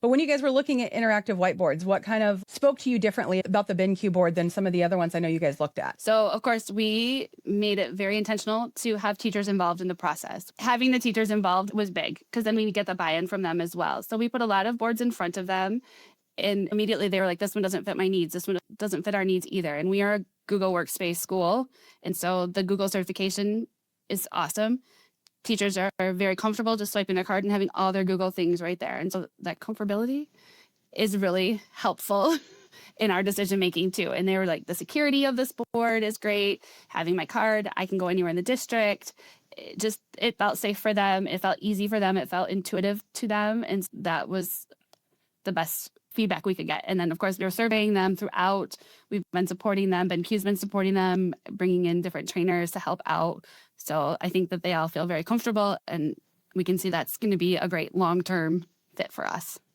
But when you guys were looking at interactive whiteboards, what kind of spoke to you differently about the BenQ board than some of the other ones I know you guys looked at? So, of course, we made it very intentional to have teachers involved in the process. Having the teachers involved was big because then we get the buy-in from them as well. So we put a lot of boards in front of them, and immediately they were like, this one doesn't fit my needs. This one doesn't fit our needs either. And we are a Google Workspace school. And so the Google certification is awesome. Teachers are very comfortable just swiping their card and having all their Google things right there. And so that comfortability is really helpful in our decision making too. And they were like, the security of this board is great. Having my card, I can go anywhere in the district. It felt safe for them. It felt easy for them. It felt intuitive to them. And that was the best feedback we could get. And then, of course, we were surveying them throughout. We've been supporting them. BenQ's been supporting them, bringing in different trainers to help out. So I think that they all feel very comfortable, and we can see that's going to be a great long-term fit for us.